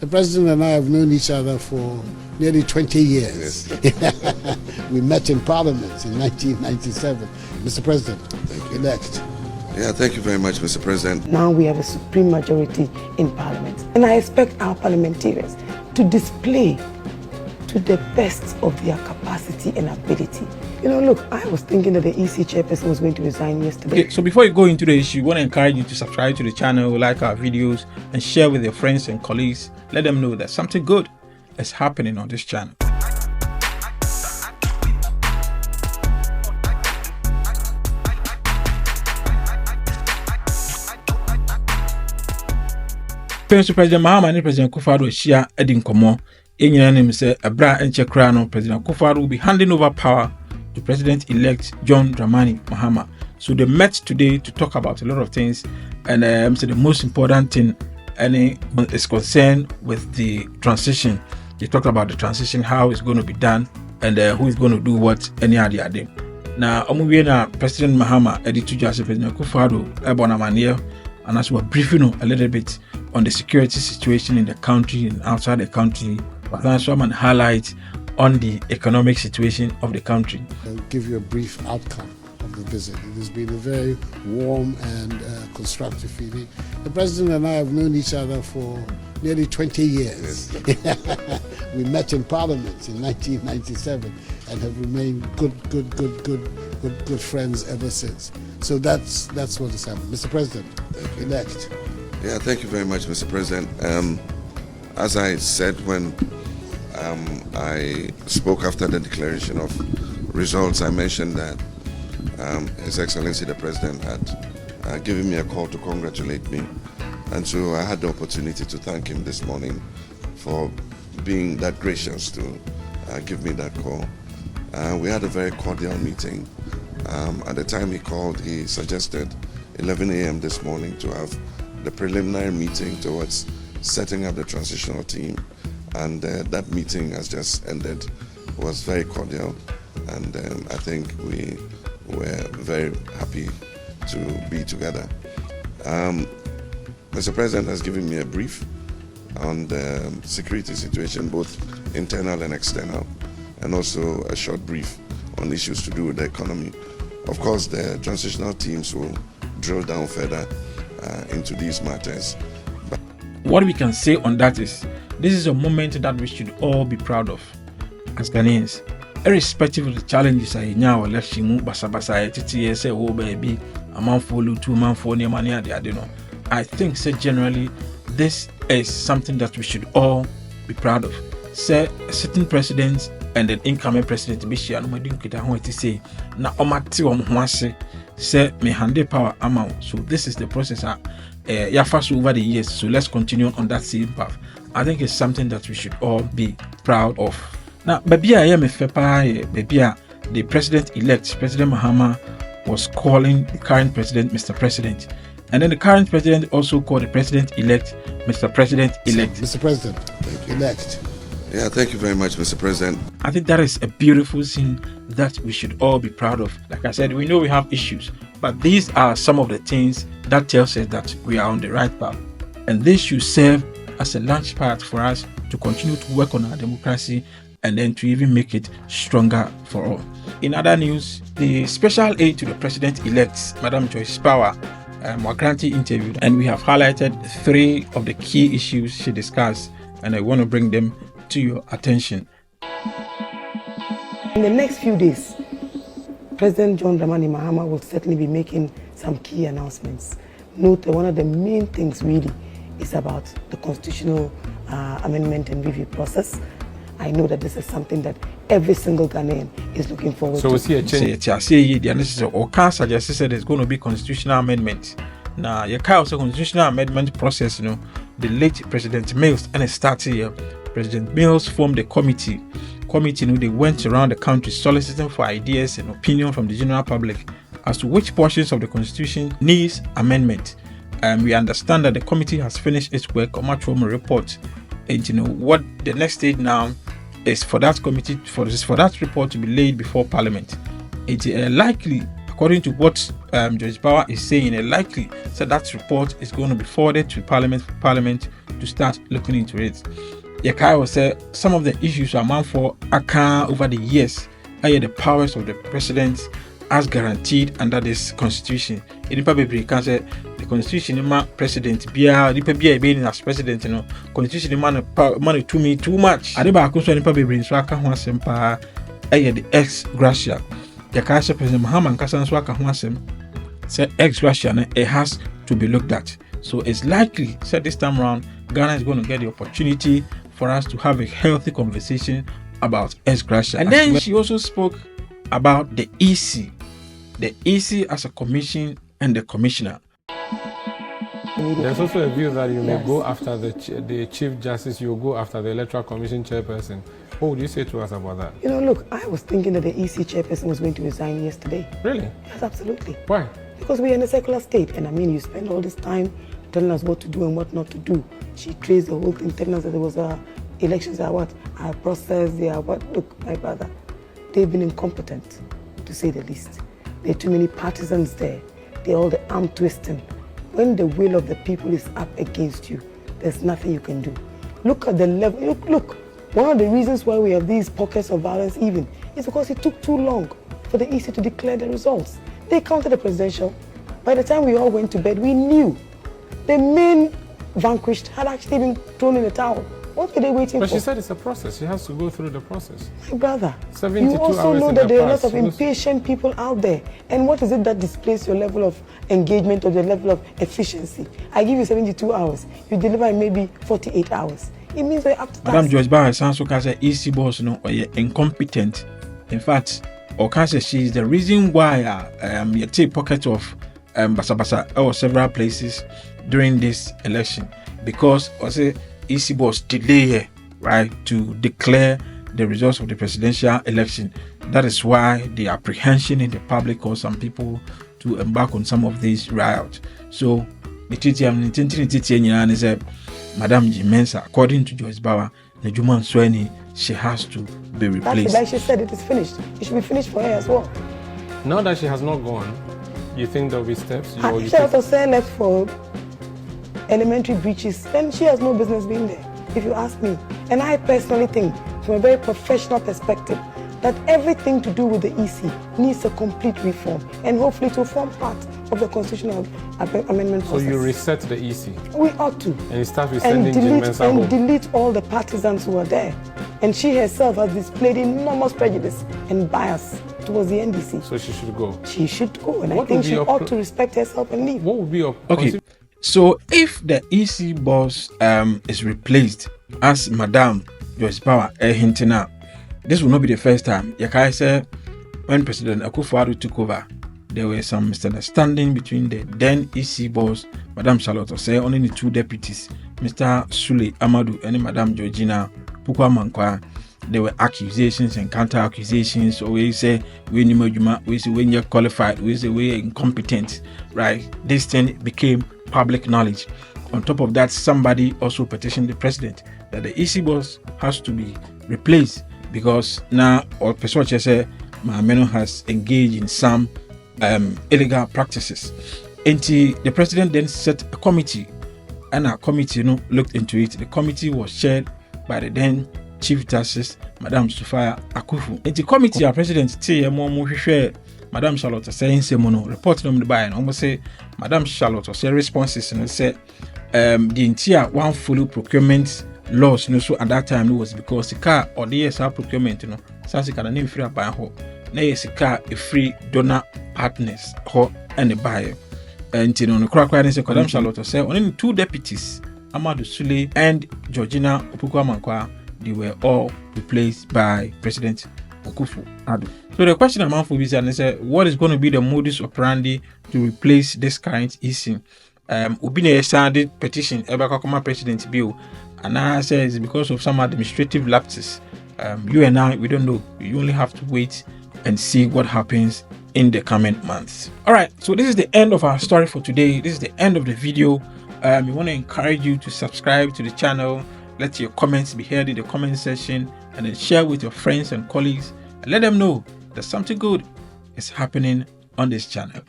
The President and I have known each other for nearly 20 years. Yes. We met in Parliament in 1997. Mr. President, elect. Yeah, thank you very much, Mr. President. Now we have a supreme majority in Parliament. And I expect our parliamentarians to display to the best of their capacity and ability. You know, look, I was thinking that the EC chairperson was going to resign yesterday. Okay, so before you go into the issue, we want to encourage you to subscribe to the channel, like our videos, and share with your friends and colleagues. Let them know that something good is happening on this channel. President Mahama and President Akuffo Addo share Edin Komo. President Akuffo Addo will be handing over power to President-elect John Dramani Mahama. So they met today to talk about a lot of things, and so the most important thing is concerned with the transition. They talked about the transition, how it's going to be done, and who is going to do what. Any idea? Now, President Mahama, President Akuffo Addo, and as we're briefing a little bit on the security situation in the country and outside the country, but also highlight on the economic situation of the country. I'll give you a brief outcome of the visit. It has been a very warm and constructive feeling. The President and I have known each other for nearly 20 years. Yes. We met in Parliament in 1997 and have remained good friends ever since. So that's what has happened. Mr. President, elect. Yeah, thank you very much, Mr. President. As I said when I spoke after the declaration of results, I mentioned that His Excellency the President had given me a call to congratulate me, and so I had the opportunity to thank him this morning for being that gracious to give me that call. We had a very cordial meeting. At the time he called, he suggested 11 a.m. this morning to have the preliminary meeting towards setting up the transitional team, and that meeting has just ended. It was very cordial, and I think we were very happy to be together. Mr. President has given me a brief on the security situation, both internal and external, and also a short brief on issues to do with the economy. Of course, the transitional teams will drill down further into these matters. What we can say on that is, this is a moment that we should all be proud of as Ghanaians, irrespective of the challenges I now election basa say oh baby a man follow 2 man for near money I don't know. I think generally this is something that we should all be proud of. Say a sitting president and an incoming president be share no madin kita ho ati say na omate ho ase say me hande power amount. So this is the process fast over the years, so let's continue on that same path. I think it's something that we should all be proud of. Now, baby, I am a the president-elect, President Mahama, was calling the current president Mr. President. And then the current president also called the president-elect Mr. President-elect. Mr. President, elect. Yeah, thank you very much, Mr. President. I think that is a beautiful thing that we should all be proud of. Like I said, we know we have issues, but these are some of the things that tells us that we are on the right path. And this should serve as a launch pad for us to continue to work on our democracy and then to even make it stronger for all. In other news, the special aide to the president-elect, Madam Joyce Bawa Mogtari, interviewed, and we have highlighted 3 of the key issues she discussed, and I want to bring them to your attention. In the next few days, President John Dramani Mahama will certainly be making some key announcements. Note that one of the main things really is about the constitutional amendment and review process. I know that this is something that every single Ghanaian is looking forward to. So we see a change. There's going to be constitutional amendment. Now, your constitutional amendment process, the late President Mills, and it started here. President Mills formed a committee. They went around the country soliciting for ideas and opinion from the general public as to which portions of the constitution needs amendment. We understand that the committee has finished its work on much from a report. And what the next stage now is for that committee, for that report to be laid before Parliament. It's likely, according to what Joyce Bawa is saying, likely said that report is going to be forwarded to Parliament for Parliament to start looking into it. Yakai will say some of the issues are man for account over the years are the powers of the president as guaranteed under this constitution. It probably can say the constitution man president bia being as president, you know, constitution man to me too much. Adiba Akuffo Addo probably so aka ho asem pa the ex gratia. Yakai say President Mahama nkasa so aka ho asem say ex gratia it has to be looked at. So it's likely said this time around Ghana is going to get the opportunity for us to have a healthy conversation about ex gratia. And then she also spoke about the EC as a commission and the commissioner. There's also a view that you may go after the Chief Justice, you go after the Electoral Commission chairperson. What would you say to us about that? You know, look, I was thinking that the EC chairperson was going to resign yesterday. Really? Yes, absolutely. Why? Because we're in a secular state, and I mean, you spend all this time telling us what to do and what not to do. She traced the whole thing, telling us that there was elections are what? Are process, they are what? Look, my brother, they've been incompetent, to say the least. There are too many partisans there. They're all the arm twisting. When the will of the people is up against you, there's nothing you can do. Look at the level. Look, one of the reasons why we have these pockets of violence even is because it took too long for the EC to declare the results. They counted the presidential. By the time we all went to bed, we knew the main vanquished had actually been thrown in the towel. What were they waiting for? But she said it's a process. She has to go through the process. My brother, 72 you also hours know that there are past. lots of impatient people out there. And what is it that displays your level of engagement or the level of efficiency? I give you 72 hours. You deliver in maybe 48 hours. It means we're up to Madam task. Joyce Bawa sounds so say EC boss no or incompetent. In fact, or can say she is the reason why you take pocket of basa or several places during this election, because or say EC boss delay right to declare the results of the presidential election. That is why the apprehension in the public caused some people to embark on some of these riots. So the TTM is Madam Jimensa, according to Joyce Bawa, the Juman Sweni, she has to be replaced. Like she said, it is finished. It should be finished for her as well. Now that she has not gone, you think there will be steps? If she has to left for elementary breaches, then she has no business being there, if you ask me. And I personally think, from a very professional perspective, that everything to do with the EC needs a complete reform, and hopefully to form part of the constitutional amendment process. So you reset the EC? We ought to. And you start with sending Jimensa home? Delete all the partisans who are there. And she herself has displayed enormous prejudice and bias towards the NDC. So she should go? She should go, and I think she ought to respect herself and leave. What would be your... Okay. So if the EC boss is replaced as Madam Joyce Bawa hinting out, this will not be the first time. Yakai said when President Akuffo Addo took over, there were some misunderstanding between the then EC boss, Madam Charlotte Osei, only the two deputies, Mr. Sule Amadou and Madam Georgina Pukwa. There were accusations and counter accusations. So we say we say when you're qualified, we say we're incompetent, right? This thing became public knowledge. On top of that, somebody also petitioned the president that the EC boss has to be replaced because now or Pessoa say Mahama has engaged in some illegal practices. And the president then set a committee, and a committee looked into it. The committee was chaired by the then Chief Justice Madam Sufaya Akuffo. And the committee our president Madam Charlotte saying semono report them the buy and almost say Madam Charlotte say responses and say the entire one follow procurement laws so at that time it was because the car or the ESR procurement sasi can name free buy ho na yes car a free donor partners ho and the buyer and the crack say Madam Charlotte say only two deputies Amadou Sule and Georgina Opukwa, they were all replaced by President Akuffo Addo. So the question I'm asking is what is going to be the modus operandi to replace this current EC? Ubine started petition Ebakakoma President Bill, and I say it's because of some administrative lapses. You and I, we don't know. You only have to wait and see what happens in the coming months. All right, so this is the end of our story for today. This is the end of the video. We want to encourage you to subscribe to the channel. Let your comments be heard in the comment section, and then share with your friends and colleagues and let them know that something good is happening on this channel.